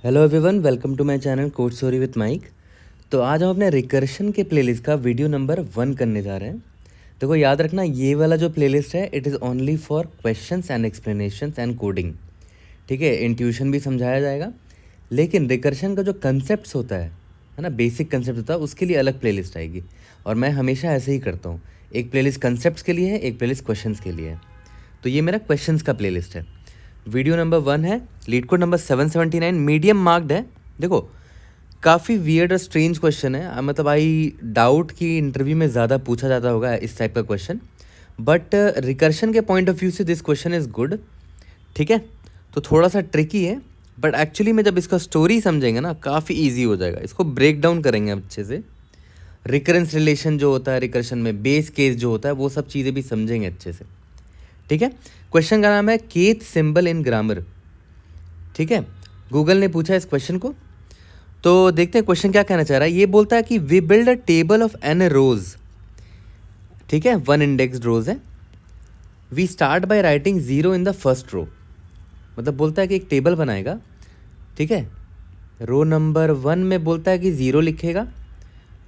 Hello everyone, welcome to my channel code story with Mike. तो आज हम अपने रिकर्शन के प्लेलिस्ट का वीडियो नंबर 1 करने जा रहे हैं। देखो याद रखना, ये वाला जो प्लेलिस्ट है it is only for questions and explanations and coding. ठीक है, इंट्यूशन भी समझाया जाएगा, लेकिन रिकर्शन का जो कंसेप्ट होता है ना, बेसिक कंसेप्ट होता है, उसके लिए अलग प्लेलिस्ट आएगी। और मैं हमेशा ऐसे ही करता हूँ, एक प्लेलिस्ट कंसेप्ट के लिए है, एक प्लेलिस्ट क्वेश्चंस के लिए है। तो ये मेरा क्वेश्चंस का प्लेलिस्ट है। वीडियो नंबर 1 है, leet code number 779, medium marked है। देखो काफ़ी वियर्ड और स्ट्रेंज क्वेश्चन है, मतलब आई डाउट कि इंटरव्यू में ज़्यादा पूछा जाता होगा इस टाइप का क्वेश्चन, बट रिकर्शन के पॉइंट ऑफ व्यू से दिस क्वेश्चन इज़ गुड। ठीक है, तो थोड़ा सा ट्रिकी है, बट एक्चुअली में जब इसका स्टोरी समझेंगे ना काफ़ी ईजी हो जाएगा। इसको ब्रेक डाउन करेंगे अच्छे से, रिकरेंस रिलेशन जो होता है रिकर्शन में, बेस केस जो होता है, वो सब चीज़ें भी समझेंगे अच्छे से। ठीक है, क्वेश्चन का नाम है केथ सिंबल इन ग्रामर। ठीक है, गूगल ने पूछा इस क्वेश्चन को, तो देखते हैं क्वेश्चन क्या कहना चाह रहा है। ये बोलता है कि we build a table of N rows. ठीक है, 1 इंडेक्स्ड रोज है। We start by writing 0 in the first row. मतलब बोलता है कि एक टेबल बनाएगा। ठीक है, रो नंबर 1 में बोलता है कि 0 लिखेगा।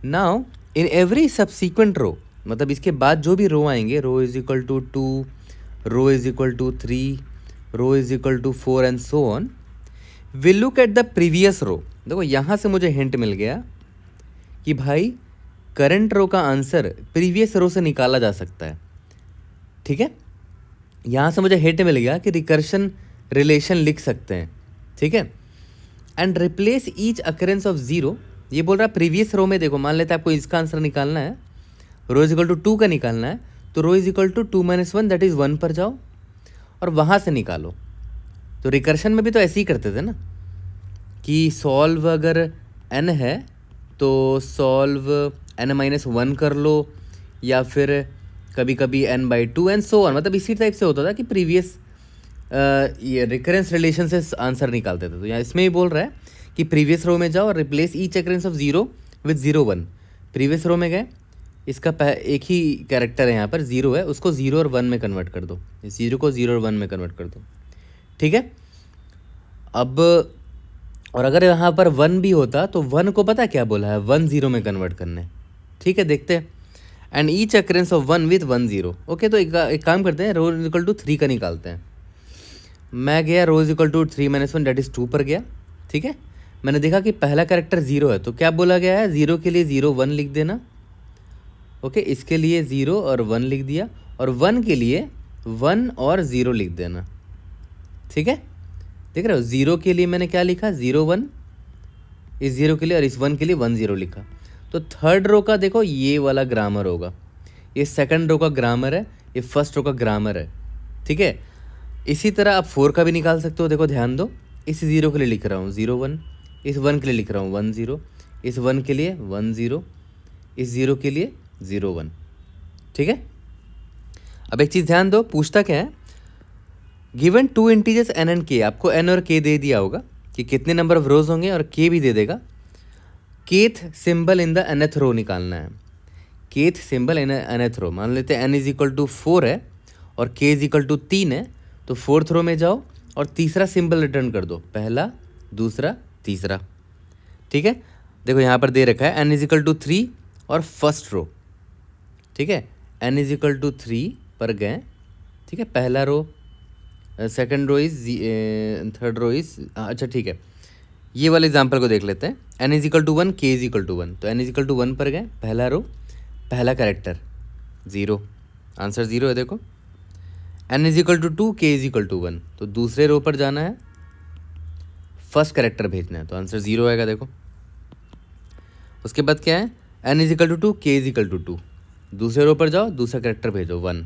Now in every subsequent row, मतलब इसके बाद जो भी रो आएंगे, row is equal to 2, row is equal to 3, row is equal to 4 and so on, will look at the previous row. देखो यहाँ से मुझे हिंट मिल गया कि भाई करंट रो का आंसर प्रीवियस रो से निकाला जा सकता है। ठीक है, यहाँ से मुझे हिंट मिल गया कि रिकर्शन रिलेशन लिख सकते हैं। ठीक है, and replace each occurrence of 0। ये बोल रहा है प्रीवियस रो में, देखो मान लेते हैं आपको इसका आंसर निकालना है, रो इज इक्वल टू 2 का निकालना है, तो row is equal to 2 - 1 that is 1 पर जाओ और वहाँ से निकालो। तो रिकर्शन में भी तो ऐसे ही करते थे ना, कि सॉल्व अगर n है तो सॉल्व n-1 कर लो, या फिर कभी कभी n/2 एंड सो ऑन। मतलब इसी टाइप से होता था कि प्रीवियस ये रिकरेंस रिलेशन से आंसर निकालते थे। तो यहाँ इसमें ही बोल रहा है कि प्रीवियस रो में जाओ और replace each occurrence of 0 with 0 1। Previous row में गए, इसका एक ही कैरेक्टर है यहाँ पर 0 है, उसको 0 और 1 में कन्वर्ट कर दो, 0 को 0 और 1 में कन्वर्ट कर दो। ठीक है, अब और अगर यहाँ पर 1 भी होता तो 1 को पता क्या बोला है, 1 0 में कन्वर्ट करने। ठीक है, देखते हैं। And each occurrence of 1 with 1 0। Okay, तो एक काम करते हैं, रो इक्वल टू 3 का निकालते हैं। मैं गया row is equal to 3 - 1 that is 2 पर गया। ठीक है, मैंने देखा कि पहला कैरेक्टर 0 है, तो क्या बोला गया है, 0 के लिए 0 1 लिख देना। ओके, इसके लिए 0 और 1 लिख दिया, और 1 के लिए 1 और 0 लिख देना। ठीक है, देख रहे हो, 0 के लिए मैंने क्या लिखा, 0 1, इस 0 के लिए, और इस 1 के लिए 1 0 लिखा। तो थर्ड रो का देखो ये वाला ग्रामर होगा, ये सेकंड रो का ग्रामर है, ये फर्स्ट रो का ग्रामर है। ठीक है, इसी तरह आप 4 का भी निकाल सकते हो। देखो ध्यान दो, इस 0 के लिए लिख रहा हूँ 0 1, इस 1 के लिए लिख रहा हूँ 1 0, इस 1 के लिए 1 0, इस 0 के लिए 0 1। ठीक है, अब एक चीज़ ध्यान दो, पूछता क्या है, given 2 integers n and k। आपको n और k दे दिया होगा कि कितने नंबर ऑफ रोज होंगे, और k भी दे देगा। Kth symbol in the nth रो निकालना है। केथ सिंबल इन nth रो, मान लेते हैं n इज इक्वल टू 4 है और k इज इक्वल टू 3 है, तो 4th रो में जाओ और तीसरा सिंबल रिटर्न कर दो, पहला दूसरा तीसरा। ठीक है, देखो यहाँ पर दे रखा है n इज इक्वल टू 3 और फर्स्ट रो। ठीक है, n इज इक्वल टू 3 पर गए। ठीक है, पहला row, second row is, third row is, अच्छा ठीक है, ये वाले एग्जांपल को देख लेते हैं। n is equal to 1, k is equal to 1, तो n इज इक्वल टू 1 पर गए, पहला रो, पहला कैरेक्टर 0, आंसर 0 है। देखो n is equal to 2, k is equal to 1, तो दूसरे रो पर जाना है, फर्स्ट कैरेक्टर भेजना है, तो आंसर 0 आएगा। देखो उसके बाद क्या है, n is equal to 2, k is equal to 2, दूसरे रो पर जाओ, दूसरा कैरेक्टर भेजो 1,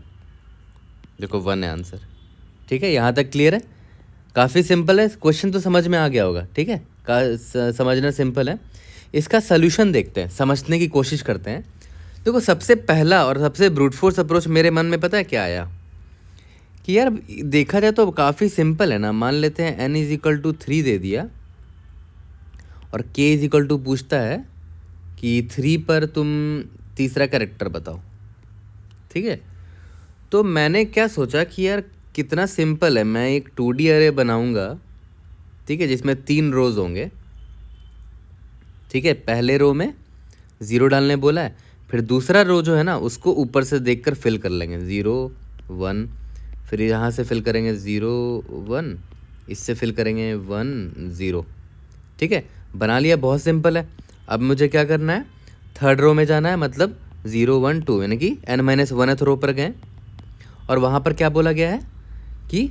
देखो 1 है आंसर। ठीक है, यहाँ तक क्लियर है, काफ़ी सिंपल है क्वेश्चन, तो समझ में आ गया होगा। ठीक है, समझना सिंपल है। इसका सल्यूशन देखते हैं, समझने की कोशिश करते हैं। देखो सबसे पहला और सबसे ब्रूट फोर्स अप्रोच मेरे मन में पता है क्या आया, कि यार देखा जाए तो काफ़ी सिंपल है ना। मान लेते हैं n इज इक्वल टू 3 दे दिया और k इज इक्वल टू पूछता है कि 3 पर तुम तीसरा कैरेक्टर बताओ। ठीक है, तो मैंने क्या सोचा कि यार कितना सिंपल है, मैं एक 2D अरे बनाऊंगा ठीक है, जिसमें 3 रोज होंगे। ठीक है, पहले रो में 0 डालने बोला है, फिर दूसरा रो जो है ना उसको ऊपर से देखकर फिल कर लेंगे 0 1, फिर यहाँ से फिल करेंगे 0 1, इससे फिल करेंगे 1 0। ठीक है, बना लिया, बहुत सिंपल है। अब मुझे क्या करना है, थर्ड रो में जाना है, मतलब 0 1 2 यानी कि n-1th रो पर गए और वहाँ पर क्या बोला गया है कि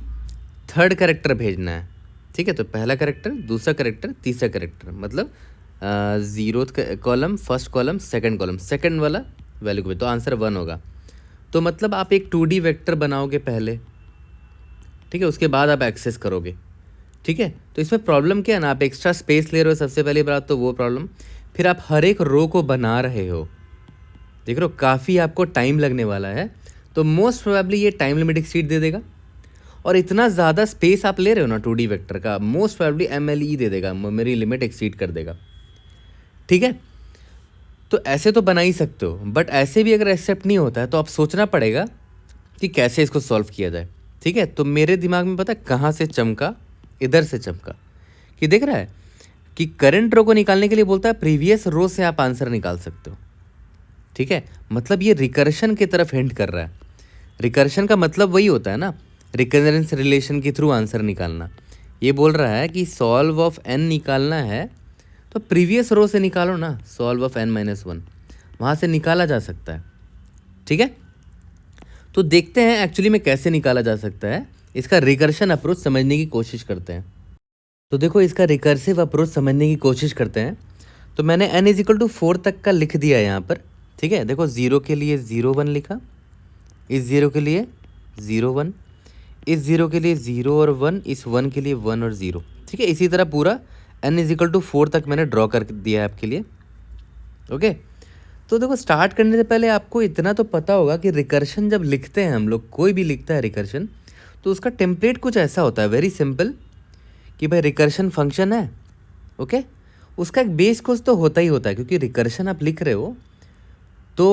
थर्ड कैरेक्टर भेजना है। ठीक है, तो पहला कैरेक्टर, दूसरा कैरेक्टर, तीसरा कैरेक्टर, मतलब 0th column, first column, second column, second वाला वैल्यू को, तो आंसर 1 होगा। तो मतलब आप एक 2D वेक्टर बनाओगे पहले, ठीक है, उसके बाद आप एक्सेस करोगे। ठीक है, तो इसमें प्रॉब्लम क्या है ना, आप एक्स्ट्रा स्पेस ले रहे हो, सबसे पहली बात तो वो प्रॉब्लम। फिर आप हर एक रो को बना रहे हो, देख रहे हो, काफ़ी आपको टाइम लगने वाला है। तो मोस्ट प्रोबेबली ये टाइम लिमिट एक्सीड दे देगा, और इतना ज़्यादा स्पेस आप ले रहे हो ना 2D वेक्टर का, मोस्ट प्रोबेबली MLE दे देगा, मेमोरी लिमिट एक्सीड कर देगा। ठीक है, तो ऐसे तो बना ही सकते हो, बट ऐसे भी अगर एक्सेप्ट नहीं होता है तो आप सोचना पड़ेगा कि कैसे इसको सॉल्व किया जाए। ठीक है, तो मेरे दिमाग में पता है कहाँ से चमका, इधर से चमका, कि देख रहा है कि करंट रो को निकालने के लिए बोलता है प्रीवियस रो से आप आंसर निकाल सकते हो। ठीक है, मतलब ये रिकर्शन की तरफ हिंट कर रहा है। रिकर्शन का मतलब वही होता है ना, रिकरेंस रिलेशन के थ्रू आंसर निकालना। ये बोल रहा है कि सॉल्व ऑफ n निकालना है तो प्रीवियस रो से निकालो ना, सॉल्व ऑफ n-1, वहाँ से निकाला जा सकता है। ठीक है, तो देखते हैं एक्चुअली में कैसे निकाला जा सकता है। इसका रिकर्शन अप्रोच समझने की कोशिश करते हैं। तो देखो, इसका रिकर्सिव अप्रोच समझने की कोशिश करते हैं। तो मैंने n=4 तक का लिख दिया यहाँ पर। ठीक है, देखो 0 के लिए 0 1 लिखा, इस 0 के लिए 0 1, इस 0 के लिए 0 और 1, इस 1 के लिए 1 और 0। ठीक है, इसी तरह पूरा n=4 तक मैंने ड्रॉ कर दिया है आपके लिए। ओके, तो देखो स्टार्ट करने से पहले आपको इतना तो पता होगा कि रिकर्शन जब लिखते हैं हम लोग, कोई भी लिखता है रिकर्शन, तो उसका टेम्पलेट कुछ ऐसा होता है, वेरी सिंपल, कि भाई रिकर्शन फंक्शन है। ओके, उसका एक बेस कोर्स तो होता ही होता है, क्योंकि रिकर्शन आप लिख रहे हो तो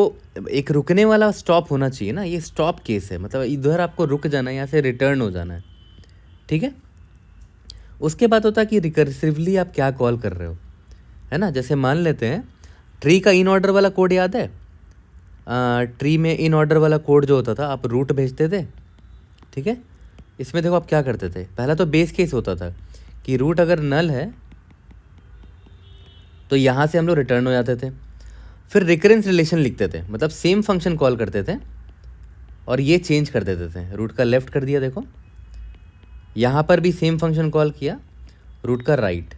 एक रुकने वाला स्टॉप होना चाहिए ना, ये स्टॉप केस है, मतलब इधर आपको रुक जाना है, यहाँ से रिटर्न हो जाना है। ठीक है, उसके बाद होता है कि रिकर्सिवली आप क्या कॉल कर रहे हो, है ना। जैसे मान लेते हैं ट्री का इन ऑर्डर वाला कोड याद है, ट्री में इन ऑर्डर वाला कोड जो होता था, आप रूट भेजते थे। ठीक है, इसमें देखो आप क्या करते थे, पहला तो बेस केस होता था कि रूट अगर नल है तो यहाँ से हम लोग रिटर्न हो जाते थे। फिर रिकरेंस रिलेशन लिखते थे, मतलब सेम फंक्शन कॉल करते थे और ये चेंज कर देते थे, रूट का लेफ्ट कर दिया, देखो यहाँ पर भी सेम फंक्शन कॉल किया, रूट का राइट।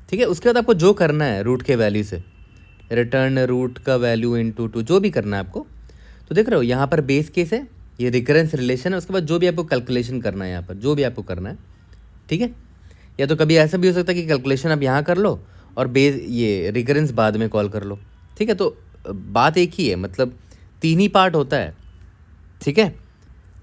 ठीक है, उसके बाद आपको जो करना है रूट के वैल्यू से, रिटर्न रूट का वैल्यू इनटू 2, जो भी करना है आपको। तो देख रहे हो यहाँ पर बेस केस है, ये रिकरेंस रिलेशन है, उसके बाद जो भी आपको कैलकुलेशन करना है यहाँ पर, जो भी आपको करना है। ठीक है, या तो कभी ऐसा भी हो सकता है कि कैलकुलेशन आप यहाँ कर लो और बेस ये रिकरेंस बाद में कॉल कर लो। ठीक है, तो बात एक ही है, मतलब 3 ही पार्ट होता है। ठीक है,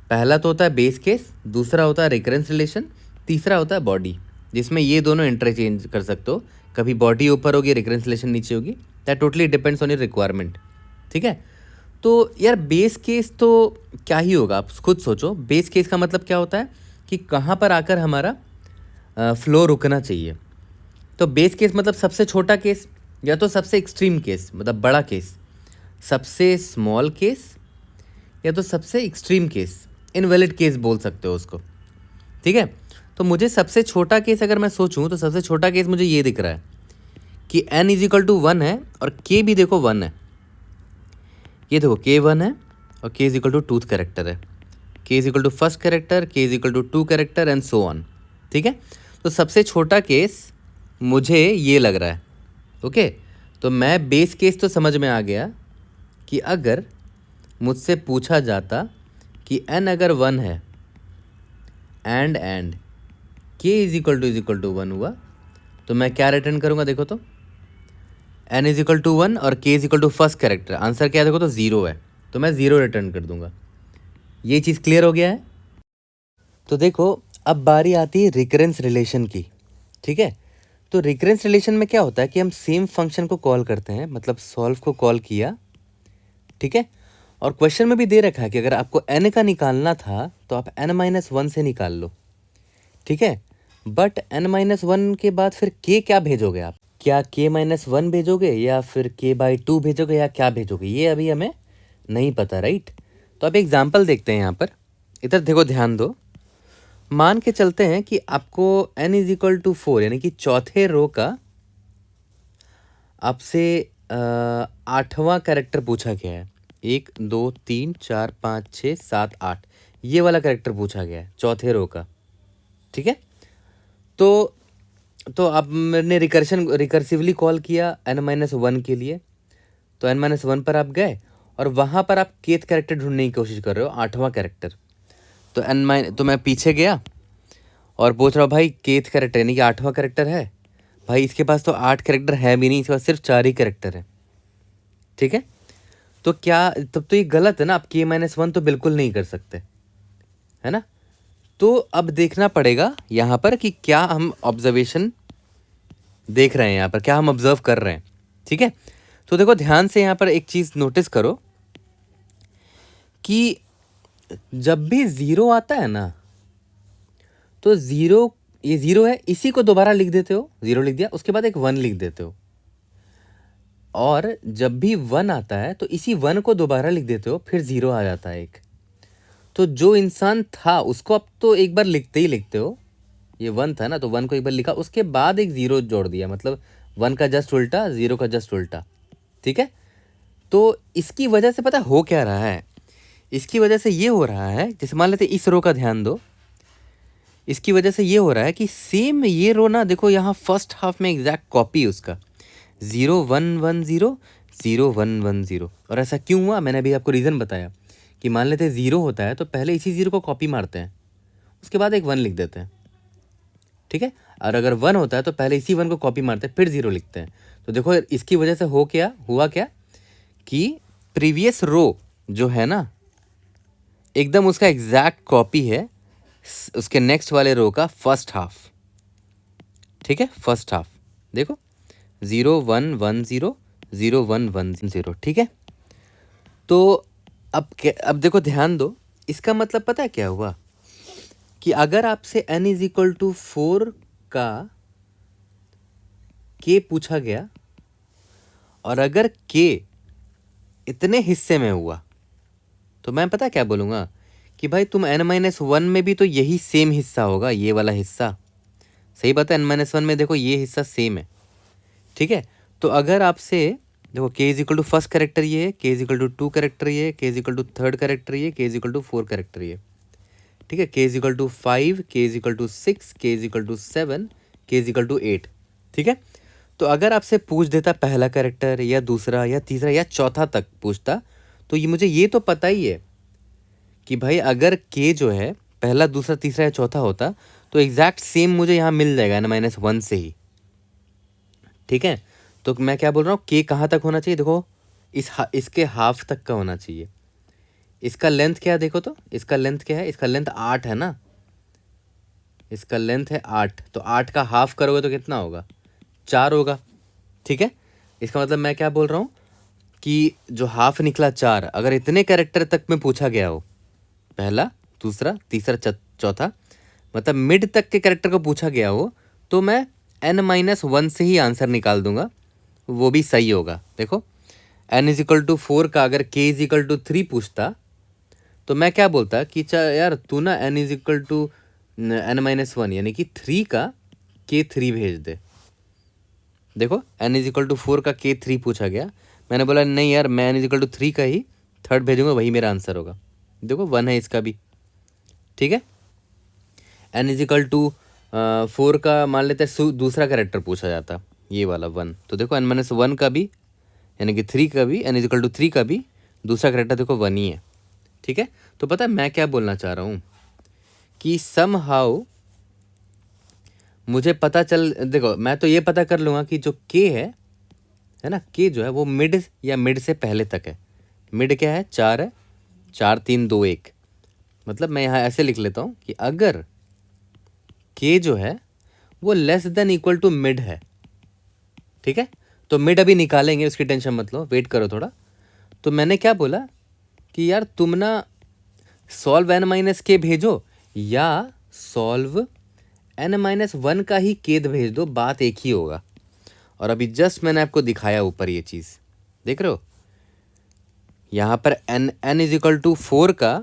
पहला तो होता है बेस केस, दूसरा होता है रिकरेंस रिलेशन, तीसरा होता है बॉडी, जिसमें ये दोनों इंटरचेंज कर सकते हो, कभी बॉडी ऊपर होगी, रिकरेंस रिलेशन नीचे होगी, that totally depends on your requirement. ठीक है, तो यार बेस केस तो क्या ही होगा, आप खुद सोचो। बेस केस का मतलब क्या होता है कि कहाँ पर आकर हमारा फ्लो रुकना चाहिए। तो बेस केस मतलब सबसे छोटा केस, या तो सबसे एक्सट्रीम केस मतलब बड़ा केस, सबसे स्मॉल केस, या तो सबसे एक्सट्रीम केस, इनवैलिड केस बोल सकते हो उसको। ठीक है, तो मुझे सबसे छोटा केस अगर मैं सोचूं तो सबसे छोटा केस मुझे ये दिख रहा है कि n=1 है और k भी देखो 1 है। ये देखो k 1 है और k = 2th कैरेक्टर है, k = first character, k = 2 character and so on. ठीक है, तो सबसे छोटा केस मुझे ये लग रहा है। ओके, तो मैं बेस केस तो समझ में आ गया कि अगर मुझसे पूछा जाता कि n अगर 1 है एंड k = 1 हुआ तो मैं क्या रिटर्न करूँगा, देखो तो n = 1 और k = फर्स्ट कैरेक्टर, आंसर क्या है देखो तो 0 है, तो मैं 0 रिटर्न कर दूंगा। ये चीज़ क्लियर हो गया है। तो देखो अब बारी आती है रिकरेंस रिलेशन की। ठीक है, तो रिकरेंस रिलेशन में क्या होता है कि हम सेम फंक्शन को कॉल करते हैं, मतलब सॉल्व को कॉल किया। ठीक है, और क्वेश्चन में भी दे रखा है कि अगर आपको n का निकालना था तो आप n-1 से निकाल लो। ठीक है, बट n-1 के बाद फिर k क्या भेजोगे आप? क्या k-1 भेजोगे या फिर k/2 भेजोगे या क्या भेजोगे, ये अभी हमें नहीं पता, राइट? तो अब एग्जाम्पल देखते हैं यहाँ पर। इधर देखो, ध्यान दो। मान के चलते हैं कि आपको n इज इक्वल टू 4 यानी कि चौथे रो का आपसे 8वां कैरेक्टर पूछा गया है। 1 2 3 4 5 6 7 8 ये वाला कैरेक्टर पूछा गया है चौथे रो का, ठीक है? तो अब मैंने रिकर्सिवली कॉल किया n-1 के लिए। तो n-1 पर आप गए और वहाँ पर आप केथ कैरेक्टर ढूंढने की कोशिश कर रहे हो, 8वां कैरेक्टर। तो मैं पीछे गया और पूछ रहा हूँ भाई केथ कैरेक्टर यानी कि 8वां कैरेक्टर है। भाई इसके पास तो 8 कैरेक्टर है भी नहीं, इसके पास सिर्फ 4 ही कैरेक्टर है, ठीक है? तो क्या, तब तो ये गलत है ना, आप k-1 तो बिल्कुल नहीं कर सकते, है ना? तो अब देखना पड़ेगा यहाँ पर कि क्या हम ऑब्जर्वेशन देख रहे हैं, यहाँ पर क्या हम ऑब्जर्व कर रहे हैं, ठीक है? तो देखो ध्यान से यहाँ पर एक चीज़ नोटिस करो कि जब भी 0 आता है ना, तो 0, ये 0 है, इसी को दोबारा लिख देते हो, 0 लिख दिया, उसके बाद एक 1 लिख देते हो। और जब भी 1 आता है तो इसी 1 को दोबारा लिख देते हो, फिर 0 आ जाता है एक। तो जो इंसान था उसको अब तो एक बार लिखते ही लिखते हो, ये 1 था ना, तो 1 को एक बार लिखा, उसके बाद एक 0 जोड़ दिया, मतलब 1 का जस्ट उल्टा, 0 का जस्ट उल्टा, ठीक है? तो इसकी वजह से पता हो क्या रहा है? इसकी वजह से ये हो रहा है, जैसे मान लेते इस रो का ध्यान दो, इसकी वजह से ये हो रहा है कि सेम ये रो ना, देखो यहाँ फर्स्ट हाफ में एग्जैक्ट कॉपी उसका 0 1 1 0 0 1 1 0। और ऐसा क्यों हुआ, मैंने अभी आपको रीज़न बताया कि मान लेते 0 होता है तो पहले इसी 0 को कॉपी मारते हैं, उसके बाद एक 1 लिख देते हैं, ठीक है? और अगर 1 होता है तो पहले इसी 1 को कॉपी मारते हैं, फिर 0 लिखते हैं। तो देखो इसकी वजह से हुआ क्या कि प्रीवियस रो जो है ना, एकदम उसका एग्जैक्ट कॉपी है उसके नेक्स्ट वाले रो का फर्स्ट हाफ, ठीक है? फर्स्ट हाफ देखो 0 1 1 0 0 1 1 0, ठीक है? तो अब देखो ध्यान दो, इसका मतलब पता है क्या हुआ कि अगर आपसे n इज इक्वल टू 4 का k पूछा गया और अगर k इतने हिस्से में हुआ, तो मैं पता क्या बोलूँगा कि भाई तुम n-1 में भी तो यही सेम हिस्सा होगा, ये वाला हिस्सा। सही बात है, n-1 में देखो ये हिस्सा सेम है, ठीक है? तो अगर आपसे देखो k is equal to first character ये है, k is equal to 2 character ये है, k is equal to third character ये, k is equal to 4 character ये, ठीक है? k is equal to 5, k is equal to 6, k is equal to 7, k is equal to 8, ठीक है? तो अगर आपसे पूछ देता पहला कैरेक्टर या दूसरा या तीसरा या चौथा तक पूछता, तो ये मुझे ये तो पता ही है कि भाई अगर k जो है पहला दूसरा तीसरा या चौथा होता तो एग्जैक्ट सेम मुझे यहाँ मिल जाएगा n-1 से ही, ठीक है? तो मैं क्या बोल रहा हूँ, k कहाँ तक होना चाहिए, देखो इसके हाफ तक का होना चाहिए। इसका लेंथ क्या है देखो, तो इसका लेंथ क्या है, इसका लेंथ 8 है ना, इसका लेंथ है 8, तो 8 का हाफ करोगे तो कितना होगा, 4 होगा, ठीक है? इसका मतलब मैं क्या बोल रहा हूँ कि जो हाफ निकला 4, अगर इतने कैरेक्टर तक में पूछा गया हो, पहला दूसरा तीसरा चौथा, मतलब मिड तक के कैरेक्टर को पूछा गया हो, तो मैं n-1 से ही आंसर निकाल दूंगा, वो भी सही होगा। देखो n इज इक्वल टू 4 का अगर k इज इक्वल टू 3 पूछता, तो मैं क्या बोलता कि यार तू ना n is equal to n-1 यानी कि 3 का k 3 भेज दे। देखो n इज इक्वल टू 4 का k 3 पूछा गया, मैंने बोला नहीं यार, मैं n इज इक्वल टू 3 का ही थर्ड भेजूंगा, वही मेरा आंसर होगा। देखो 1 है इसका भी, ठीक है? n इज इक्वल टू 4 का मान लेते हैं दूसरा कैरेक्टर पूछा जाता, ये वाला 1, तो देखो n-1 का भी यानी कि 3 का भी, n इज इक्वल टू 3 का भी दूसरा कैरेक्टर देखो 1 ही है, ठीक है? तो पता है मैं क्या बोलना चाह रहा हूँ कि समहाउ मुझे पता चल, देखो मैं तो ये पता कर लूँगा कि जो k है ना, k जो है वो मिड या मिड से पहले तक है। मिड क्या है, 4 है, 4 3 2 1, मतलब मैं यहाँ ऐसे लिख लेता हूँ कि अगर k जो है वो less than equal to mid है, ठीक है? तो मिड अभी निकालेंगे, उसकी टेंशन मत लो, वेट करो थोड़ा। तो मैंने क्या बोला कि यार तुम ना सॉल्व n-k भेजो या सॉल्व n-1 का ही केद भेज दो, बात एक ही होगा। और अभी जस्ट मैंने आपको दिखाया ऊपर ये चीज़, देख रहे हो, यहाँ पर n इज इक्वल टू 4 का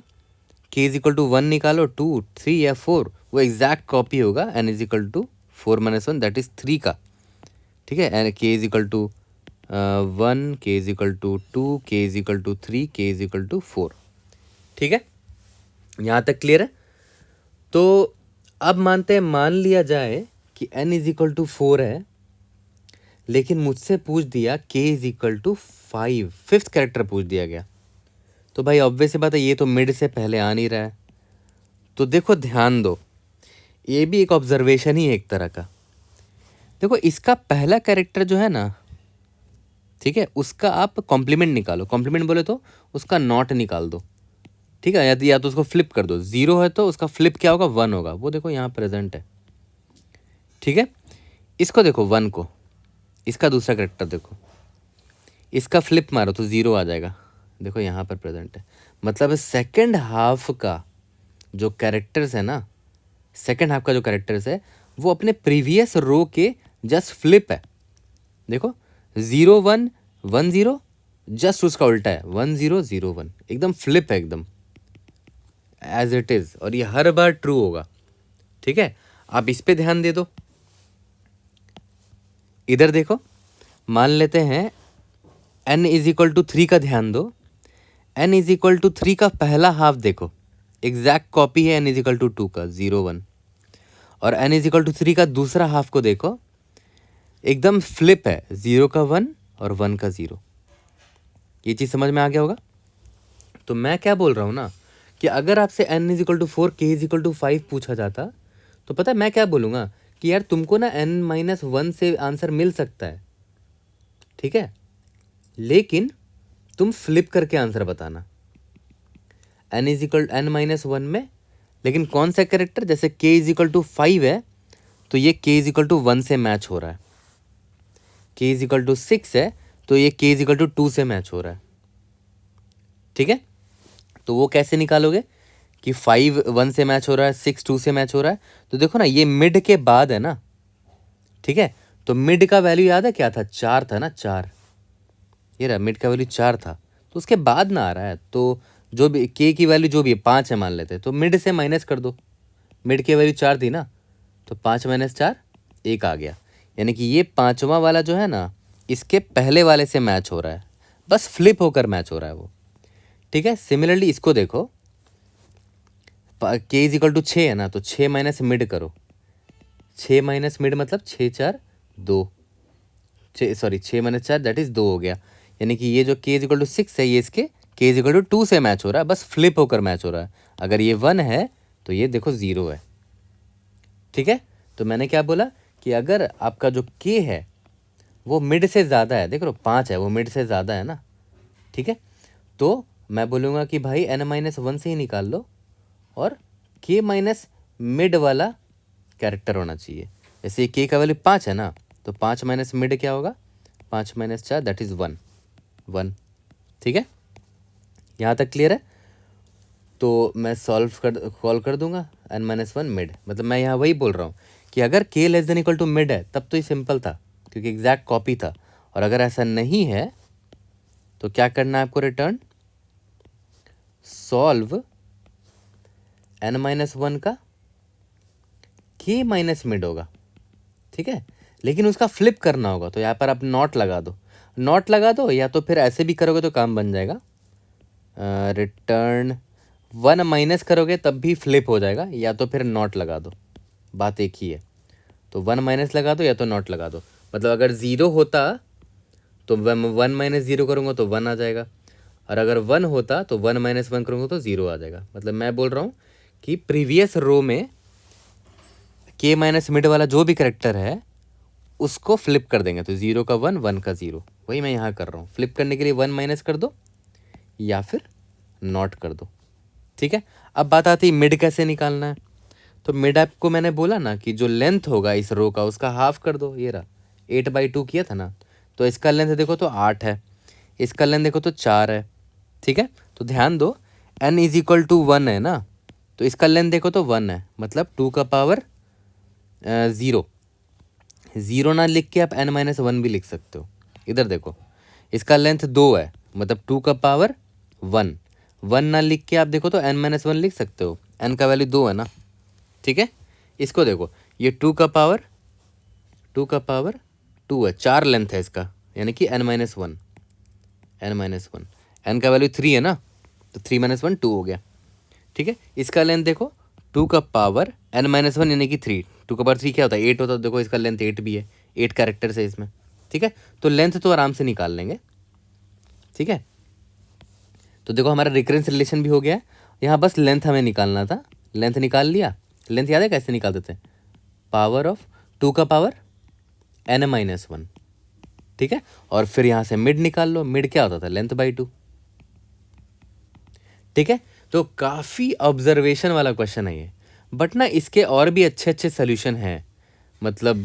k इज इक्वल टू 1 निकालो, 2 3 या 4, वो एग्जैक्ट कॉपी होगा n is equal to 4-1 that is 3 का, ठीक है। And k is equal to 1, k is equal to 2, k is equal to 3, k is equal to 4, ठीक है। यहाँ तक क्लियर है। तो अब मान लिया जाए कि n इज इक्वल टू 4 है, लेकिन मुझसे पूछ दिया k is equal to 5, fifth character पूछ दिया गया। तो भाई ऑब्वियस सी बात है, ये तो मिड से पहले आ नहीं रहा है। तो देखो ध्यान दो, ये भी एक ऑब्जर्वेशन ही है एक तरह का। देखो इसका पहला कैरेक्टर जो है ना, ठीक है, उसका आप कॉम्प्लीमेंट निकालो। कॉम्प्लीमेंट बोले तो उसका नॉट निकाल दो, ठीक है, या तो उसको फ्लिप कर दो। 0 है तो उसका फ्लिप क्या होगा, 1 होगा। वो देखो यहाँ प्रेजेंट है, ठीक है। इसको देखो 1 को, इसका दूसरा कैरेक्टर देखो, इसका फ्लिप मारो तो 0 आ जाएगा। देखो यहाँ पर प्रेजेंट है, मतलब सेकंड हाफ का जो कैरेक्टर्स है ना, सेकंड हाफ का जो कैरेक्टर्स है वो अपने प्रीवियस रो के जस्ट फ्लिप है। देखो 0 1 1 0, जस्ट उसका उल्टा है 1 0 0 1, एकदम फ्लिप है, एकदम एज इट इज, और ये हर बार ट्रू होगा, ठीक है। आप इस पे ध्यान दे दो। इधर देखो, मान लेते हैं n इज इक्वल टू 3 का ध्यान दो। n इज इक्वल टू 3 का पहला हाफ देखो, एग्जैक्ट कॉपी है n इज इक्वल टू 2 का 0 1, और n इज इक्वल टू 3 का दूसरा हाफ को देखो, एकदम फ्लिप है, 0 का 1 और 1 का 0। ये चीज़ समझ में आ गया होगा। तो मैं क्या बोल रहा हूँ ना, कि अगर आपसे n is equal to 4, k is equal to 5 पूछा जाता, तो पता है मैं क्या बोलूँगा कि यार तुमको ना n-1 से आंसर मिल सकता है, ठीक है, लेकिन तुम फ्लिप करके आंसर बताना। n-1 में, लेकिन कौन सा कैरेक्टर, जैसे k इज इक्वल टू 5 है तो ये k इज इक्वल टू 1 से मैच हो रहा है, k इज इक्वल टू 6 है तो ये k इज इक्वल टू 2 से मैच हो रहा है, ठीक है। तो वो कैसे निकालोगे कि 5 1 से मैच हो रहा है, 6 2 से मैच हो रहा है। तो देखो ना, ये मिड के बाद है ना, ठीक है। तो मिड का वैल्यू याद है क्या था, 4 था ना, 4, ये रहा मिड का वैल्यू 4 था, तो उसके बाद ना आ रहा है। तो जो भी k की वैल्यू जो भी है 5 है मान लेते हैं, तो मिड से माइनस कर दो। मिड की वैल्यू 4 थी ना, तो 5 - 4 1 आ गया, यानी कि ये पाँचवा वाला जो है ना, इसके पहले वाले से मैच हो रहा है, बस फ्लिप होकर मैच हो रहा है वो, ठीक है। सिमिलरली इसको देखो, k इज इक्वल टू 6 है ना, तो 6 माइनस मिड करो, 6 माइनस मिड मतलब 6 4 2, 6 माइनस 4 दैट इज 2 हो गया। यानी कि ये जो k इज इक्वल टू 6 है, ये इसके k इज इक्वल टू 2 से मैच हो रहा है, बस फ्लिप होकर मैच हो रहा है। अगर ये 1 है तो ये देखो 0 है, ठीक है। तो मैंने क्या बोला कि अगर आपका जो k है वो मिड से ज़्यादा है, देख लो 5 है, वो मिड से ज़्यादा है ना, ठीक है। तो मैं बोलूँगा कि भाई n-1 से ही निकाल लो, और k माइनस मिड वाला कैरेक्टर होना चाहिए। जैसे ये k का वैल्यू 5 है ना, तो 5 माइनस मिड क्या होगा, 5 - 4 दैट इज़ 1, ठीक है। यहाँ तक क्लियर है। तो मैं कॉल कर दूंगा n-1 मिड, मतलब मैं यहाँ वही बोल रहा हूँ कि अगर k less than equal to mid है तब तो ये सिंपल था, क्योंकि एग्जैक्ट कॉपी था। और अगर ऐसा नहीं है तो क्या करना है आपको, रिटर्न सॉल्व n-1 का k माइनस मिड होगा, ठीक है, लेकिन उसका फ्लिप करना होगा। तो यहाँ पर आप नॉट लगा दो, या तो फिर ऐसे भी करोगे तो काम बन जाएगा, रिटर्न 1 माइनस करोगे तब भी फ्लिप हो जाएगा, या तो फिर नॉट लगा दो, बात एक ही है। तो 1 माइनस लगा दो या तो नॉट लगा दो, मतलब अगर 0 होता तो 1 माइनस 0 करूँगा तो 1 आ जाएगा, और अगर 1 होता तो 1 माइनस 1 करूँगा तो 0 आ जाएगा। मतलब मैं बोल रहा हूँ कि प्रीवियस रो में k माइनस मिड वाला जो भी करेक्टर है उसको फ्लिप कर देंगे, तो 0 का 1 1 का 0, वही मैं यहाँ कर रहा हूँ। फ्लिप करने के लिए 1 माइनस कर दो या फिर नॉट कर दो, ठीक है। अब बात आती है मिड कैसे निकालना है। तो मिड आपको मैंने बोला ना कि जो लेंथ होगा इस रो का उसका हाफ कर दो, ये रहा 8/2 किया था ना, तो इसका लेंथ देखो तो 8 है, इसका लेंथ देखो तो 4 है, ठीक है। तो ध्यान दो, n इज इक्वल टू 1 है ना, तो इसका लेंथ देखो तो 1 है, मतलब 2 का पावर ज़ीरो, ज़ीरो ना लिख के आप n-1 भी लिख सकते हो। इधर देखो, इसका लेंथ 2 है, मतलब 2 का पावर 1, 1 ना लिख के आप देखो तो n-1 लिख सकते हो, n का वैल्यू 2 है ना, ठीक है। इसको देखो, ये 2 का पावर 2 है, 4 लेंथ है इसका, यानी कि n-1, n का वैल्यू 3 है ना, तो 3-1 2 हो गया, ठीक है। इसका लेंथ देखो 2 का पावर n-1 यानी कि 3, 2 का पावर 3 क्या होता है 8 होता है, देखो इसका लेंथ 8 भी है, 8 कैरेक्टर्स है इसमें, ठीक है। तो लेंथ तो आराम से निकाल लेंगे, ठीक है। तो देखो हमारा रिकरेंस रिलेशन भी हो गया है, यहाँ बस लेंथ हमें निकालना था, लेंथ निकाल लिया। लेंथ याद है कैसे निकाल देते हैं, पावर ऑफ 2 का पावर n-1, ठीक है। और फिर यहाँ से मिड निकाल लो, मिड क्या होता था लेंथ बाई 2, ठीक है। तो काफ़ी ऑब्जर्वेशन वाला क्वेश्चन है ये, बट ना इसके और भी अच्छे अच्छे सोल्यूशन हैं, मतलब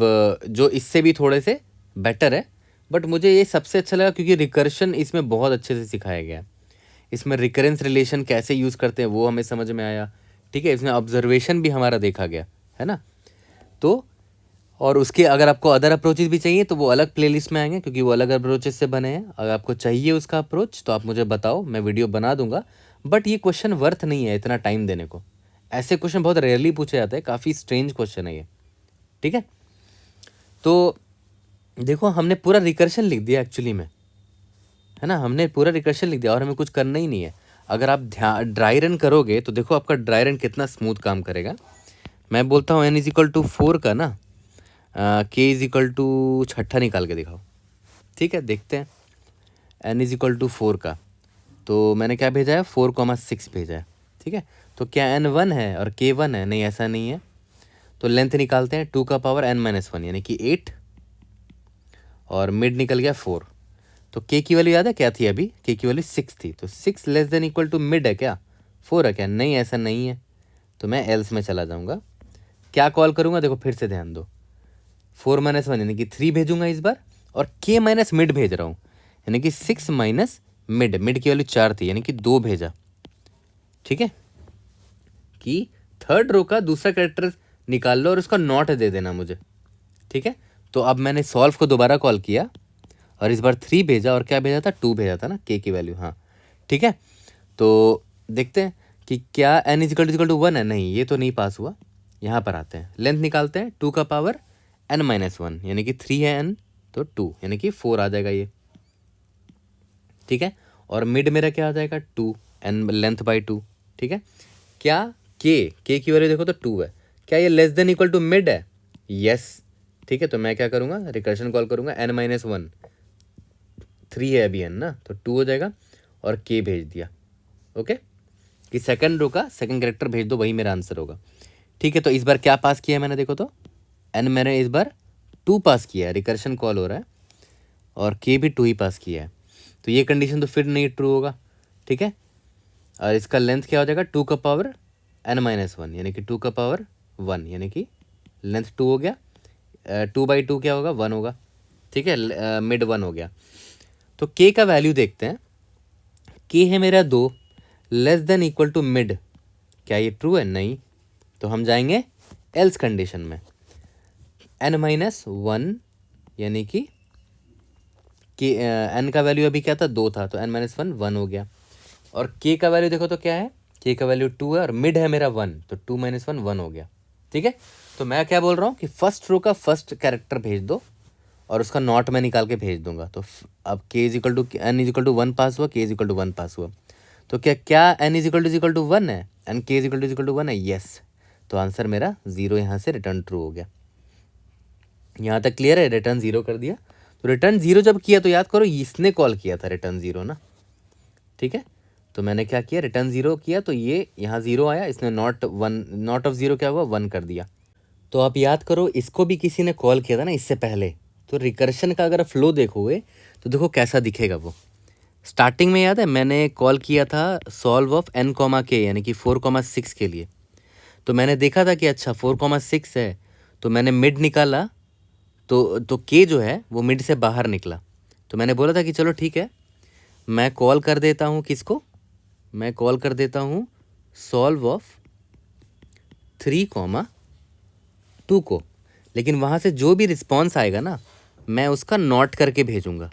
जो इससे भी थोड़े से बेटर है, बट मुझे ये सबसे अच्छा लगा क्योंकि रिकर्शन इसमें बहुत अच्छे से सिखाया गया है। इसमें रिकरेंस रिलेशन कैसे यूज़ करते हैं वो हमें समझ में आया, ठीक है। इसमें ऑब्जर्वेशन भी हमारा देखा गया है ना। तो और उसके अगर आपको अदर अप्रोचेस भी चाहिए तो वो अलग प्लेलिस्ट में आएंगे, क्योंकि वो अलग अप्रोचेस से बने हैं। अगर आपको चाहिए उसका अप्रोच तो आप मुझे बताओ, मैं वीडियो बना दूंगा। बट ये क्वेश्चन वर्थ नहीं है इतना टाइम देने को, ऐसे क्वेश्चन बहुत रेयरली पूछे जाते हैं, काफ़ी स्ट्रेंज क्वेश्चन है ये, ठीक है। तो देखो हमने पूरा रिकर्शन लिख दिया एक्चुअली में, है ना, हमने पूरा रिकर्शन लिख दिया और हमें कुछ करना ही नहीं है। अगर आप ड्राई रन करोगे तो देखो आपका ड्राई रन कितना स्मूथ काम करेगा। मैं बोलता हूँ n=4 का ना, k= छठा निकाल के दिखाओ, ठीक है, देखते हैं। n=4 का, तो मैंने क्या भेजा है 4,6 भेजा है, ठीक है। तो क्या n 1 है और k 1 है, नहीं ऐसा नहीं है। तो लेंथ निकालते हैं, 2 का पावर n-1 यानी कि 8, और मिड निकल गया 4। तो k की वैल्यू याद है क्या थी अभी, k की वैल्यू 6 थी, तो 6 <= मिड है क्या, 4 है क्या, नहीं ऐसा नहीं है। तो मैं एल्स में चला जाऊँगा, क्या कॉल करूँगा, देखो फिर से ध्यान दो, 4-1 यानी कि 3 भेजूंगा इस बार, और k माइनस मिड भेज रहा हूँ, यानी कि 6 माइनस मिड, मिड की वैल्यू 4 थी यानी कि 2 भेजा, ठीक है। कि थर्ड रो का दूसरा कैरेक्टर निकाल लो और उसका नॉट दे देना मुझे, ठीक है। तो अब मैंने सॉल्व को दोबारा कॉल किया और इस बार 3 भेजा, और क्या भेजा था 2 भेजा था ना, k की वैल्यू, हाँ ठीक है। तो देखते हैं कि क्या n=1 है, नहीं ये तो नहीं पास हुआ। यहाँ पर आते हैं, लेंथ निकालते हैं, 2 का पावर n-1 यानी कि 3 है n, तो 2 यानी कि 4 आ जाएगा ये, ठीक है। और मिड मेरा क्या आ जाएगा 2, n लेंथ बाई 2, ठीक है। क्या k की वैल्यू देखो तो 2 है, क्या ये <= मिड है, यस, ठीक है। तो मैं क्या करूँगा, रिकर्शन कॉल करूँगा, n-1, 3 है अभी n ना, तो 2 हो जाएगा, और k भेज दिया, ओके। कि सेकंड रो का सेकंड कैरेक्टर भेज दो, वही मेरा आंसर होगा, ठीक है। तो इस बार क्या पास किया है मैंने, देखो तो n मैंने इस बार 2 पास किया है, रिकर्शन कॉल हो रहा है, और k भी 2 ही पास किया है, तो ये कंडीशन तो फिर नहीं ट्रू होगा, ठीक है। और इसका लेंथ क्या हो जाएगा, 2 का पावर n-1 यानी कि 2 का पावर 1 यानी कि लेंथ 2 हो गया, 2/2 क्या होगा 1 होगा, ठीक है, मिड 1 हो गया। तो k का वैल्यू देखते हैं, k है मेरा 2, <= मिड, क्या ये ट्रू है, नहीं, तो हम जाएंगे एल्स कंडीशन में, n-1 यानी कि n का वैल्यू अभी क्या था 2 था, तो n-1 1 हो गया, और k का वैल्यू देखो तो क्या है, k का वैल्यू 2 है और मिड है मेरा 1, तो 2 - 1 1 हो गया, ठीक है। तो मैं क्या बोल रहा हूँ कि फर्स्ट रो का फर्स्ट कैरेक्टर भेज दो और उसका नॉट मैं निकाल के भेज दूंगा। तो अब n=1 पास हुआ, k=1 पास हुआ, तो क्या n=1 है एंड k=1 है, यस। तो आंसर मेरा 0 यहाँ से रिटर्न ट्रू हो गया। यहाँ तक क्लियर है, रिटर्न 0 कर दिया। तो रिटर्न 0 जब किया तो याद करो इसने कॉल किया था रिटर्न 0 ना, ठीक है। तो मैंने क्या किया, रिटर्न 0 किया, तो ये यहाँ 0 आया, इसने नॉट ऑफ 0 क्या हुआ 1 कर दिया। तो आप याद करो इसको भी किसी ने कॉल किया था ना इससे पहले, तो रिकर्शन का अगर फ्लो देखोगे तो देखो कैसा दिखेगा वो। स्टार्टिंग में याद है मैंने कॉल किया था सॉल्व ऑफ n, k यानी कि 4,6 के लिए, तो मैंने देखा था कि अच्छा 4,6 है, तो मैंने मिड निकाला, तो k जो है वो मिड से बाहर निकला, तो मैंने बोला था कि चलो ठीक है, मैं कॉल कर देता हूँ किसको, मैं कॉल कर देता हूँ सॉल्व ऑफ 3,2 को, लेकिन वहाँ से जो भी रिस्पॉन्स आएगा ना, मैं उसका नोट करके भेजूँगा।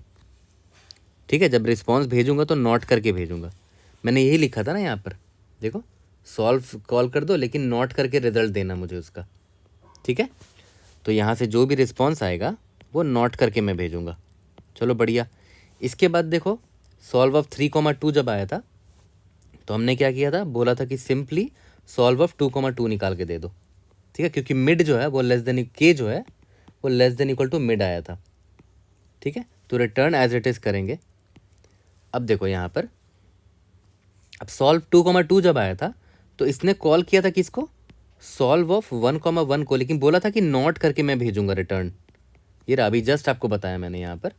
ठीक है, जब रिस्पॉन्स भेजूँगा तो नोट करके भेजूँगा। मैंने यही लिखा था ना यहाँ पर, देखो, सॉल्व कॉल कर दो लेकिन नोट करके रिजल्ट देना मुझे उसका। ठीक है, तो यहाँ से जो भी रिस्पॉन्स आएगा वो नोट करके मैं भेजूँगा। चलो बढ़िया। इसके बाद देखो, सॉल्व ऑफ 3,2 जब आया था तो हमने क्या किया था, बोला था कि सिंपली सॉल्व ऑफ 2,2 निकाल के दे दो। ठीक है, क्योंकि मिड जो है वो लेस देन के जो है वो less than equal to mid आया था। ठीक है, तो रिटर्न एज इट इज़ करेंगे। अब देखो यहाँ पर, अब सॉल्व 2,2 जब आया था तो इसने कॉल किया था किसको, सॉल्व ऑफ 1,1 को, लेकिन बोला था कि नोट करके मैं भेजूंगा रिटर्न। ये रहा, अभी जस्ट आपको बताया मैंने यहाँ पर,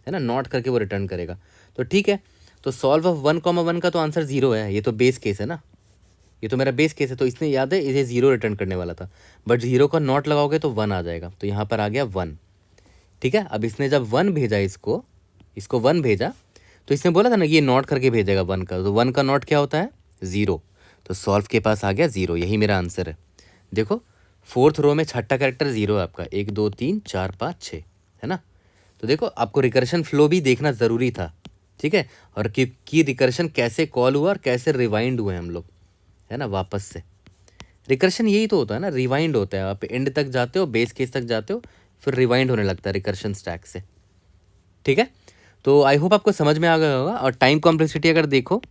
है ना, नोट करके वो रिटर्न करेगा। तो ठीक है, तो सॉल्व ऑफ 1,1 का तो आंसर 0 है, ये तो बेस केस है ना, ये तो मेरा बेस केस है, तो इसने याद है इसे 0 रिटर्न करने वाला था, बट 0 का नॉट लगाओगे तो 1 आ जाएगा, तो यहाँ पर आ गया 1। ठीक है, अब इसने जब 1 भेजा इसको 1 भेजा तो इसने बोला था ना कि ये नॉट करके भेजेगा 1 का, तो 1 का नॉट क्या होता है, 0। तो सॉल्व के पास आ गया 0, यही मेरा आंसर है। देखो, 4th रो में छठा कैरेक्टर 0 है आपका, 1 2 3 4 5 6, है ना। तो देखो, आपको रिकर्शन फ्लो भी देखना ज़रूरी था। ठीक है, और कि रिकर्शन कैसे कॉल हुआ और कैसे रिवाइंड हुए हम लोग, है ना, वापस से। रिकर्शन यही तो होता है ना, रिवाइंड होता है, आप एंड तक जाते हो, बेस केस तक जाते हो, फिर रिवाइंड होने लगता है रिकर्शन स्टैक से। ठीक है, तो आई होप आपको समझ में आ गया होगा। और टाइम कॉम्प्लेक्सिटी अगर देखो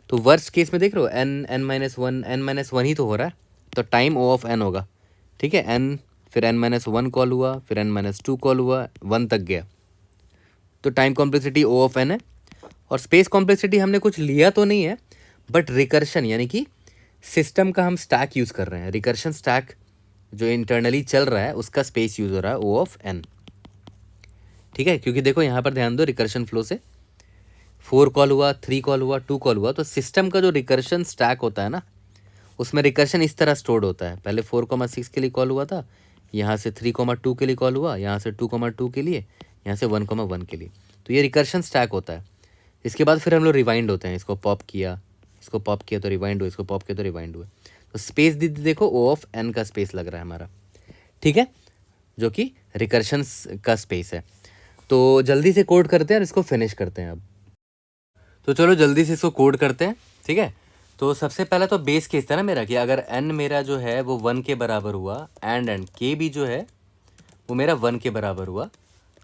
तो वर्स्ट केस में देख रहे हो, n-1 ही तो हो रहा है, तो टाइम O ऑफ n होगा। ठीक है, n फिर n-1 कॉल हुआ, फिर n-2 कॉल हुआ, 1 तक गया, तो time complexity O of n है। और स्पेस कॉम्प्लेक्सिटी हमने कुछ लिया तो नहीं है, बट रिकर्शन यानी कि सिस्टम का हम स्टैक यूज़ कर रहे हैं, रिकर्शन स्टैक जो इंटरनली चल रहा है उसका स्पेस यूज़ हो रहा है O ऑफ n। ठीक है, क्योंकि देखो यहाँ पर ध्यान दो, रिकर्शन फ्लो से 4 कॉल हुआ, 3 कॉल हुआ, 2 कॉल हुआ, तो सिस्टम का जो रिकर्शन स्टैक होता है ना, उसमें रिकर्शन इस तरह स्टोर्ड होता है। पहले 4,6 के लिए कॉल हुआ था, यहाँ से 3,2 के लिए कॉल हुआ, यहाँ से 2,2 के लिए, यहाँ से 1,1 के लिए, तो ये रिकर्शन स्टैक होता है। इसके बाद फिर हम लोग रिवाइंड होते हैं, इसको पॉप किया, इसको पॉप किया तो रिवाइंड हुआ, इसको पॉप किया तो रिवाइंड हुआ, तो स्पेस देखो O ऑफ n का स्पेस लग रहा है हमारा। ठीक है, जो कि रिकर्शन का स्पेस है। तो जल्दी से कोड करते हैं और इसको फिनिश करते हैं अब। तो चलो जल्दी से इसको कोड करते हैं। ठीक है, तो सबसे पहले तो बेस केस था ना मेरा कि अगर n मेरा जो है वो 1 के बराबर हुआ एंड k भी जो है वो मेरा 1 के बराबर हुआ,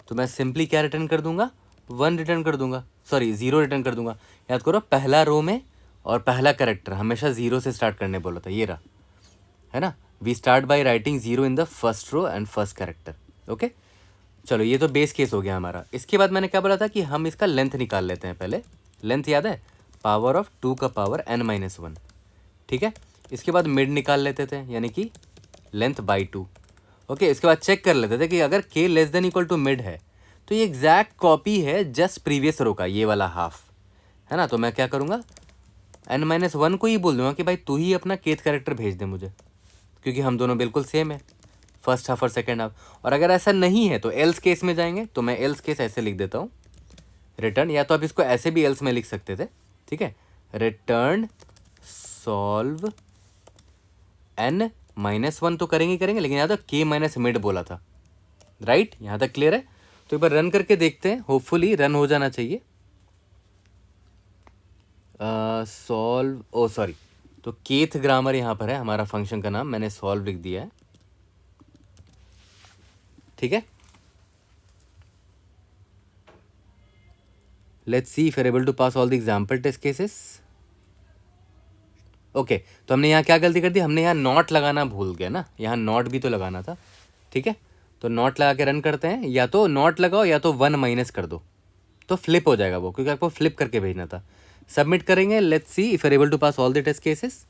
तो मैं सिंपली क्या रिटर्न कर दूंगा, 1 रिटर्न कर दूंगा, सॉरी 0 रिटर्न कर दूंगा। याद करो, पहला रो में और पहला कैरेक्टर हमेशा 0 से स्टार्ट करने बोला था, ये रहा, है ना, we start by writing 0 in the first row and first character. Okay, चलो ये तो बेस केस हो गया हमारा। इसके बाद मैंने क्या बोला था कि हम इसका लेंथ निकाल लेते हैं। पहले लेंथ याद है, पावर ऑफ 2 का पावर n-1। ठीक है, इसके बाद मिड निकाल लेते थे, यानी कि लेंथ बाई 2। ओके, इसके बाद चेक कर लेते थे कि अगर k less than equal to mid है तो ये एग्जैक्ट कॉपी है जस्ट प्रीवियस रो का, ये वाला हाफ, है ना। तो मैं क्या करूँगा, n-1 को ही बोल दूंगा कि भाई तू ही अपना केथ कैरेक्टर भेज दे मुझे, क्योंकि हम दोनों बिल्कुल सेम है, फर्स्ट हाफ और सेकेंड हाफ। और अगर ऐसा नहीं है तो एल्स केस में जाएंगे, तो मैं एल्स केस ऐसे लिख देता हूँ, रिटर्न, या तो आप इसको ऐसे भी एल्स में लिख सकते थे। ठीक है, रिटर्न सॉल्व n-1 तो करेंगे, लेकिन यहाँ तक k माइनस मिड बोला था, राइट, यहाँ तक क्लियर है। तो एक बार रन करके देखते हैं, होपफुली रन हो जाना चाहिए। सॉल्व, ओ सॉरी, तो केथ ग्रामर यहाँ पर है, हमारा फंक्शन का नाम मैंने सॉल्व लिख दिया है। ठीक है, let's see if able to pass all the example test cases. Okay, तो हमने यहाँ क्या गलती कर दी, हमने यहाँ नॉट लगाना भूल गया ना, यहाँ नॉट भी तो लगाना था। ठीक है, तो नॉट लगा के रन करते हैं, या तो नॉट लगाओ या तो 1 माइनस कर दो, तो फ्लिप हो जाएगा वो, क्योंकि आपको फ्लिप करके भेजना था। सबमिट करेंगे, let's see if able to pass all the test cases.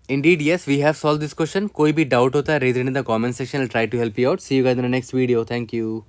Indeed yes, we have solve this question. कोई भी डाउट होता है raise it in the comment section, I try to help you out. See you guys in the next video, thank you.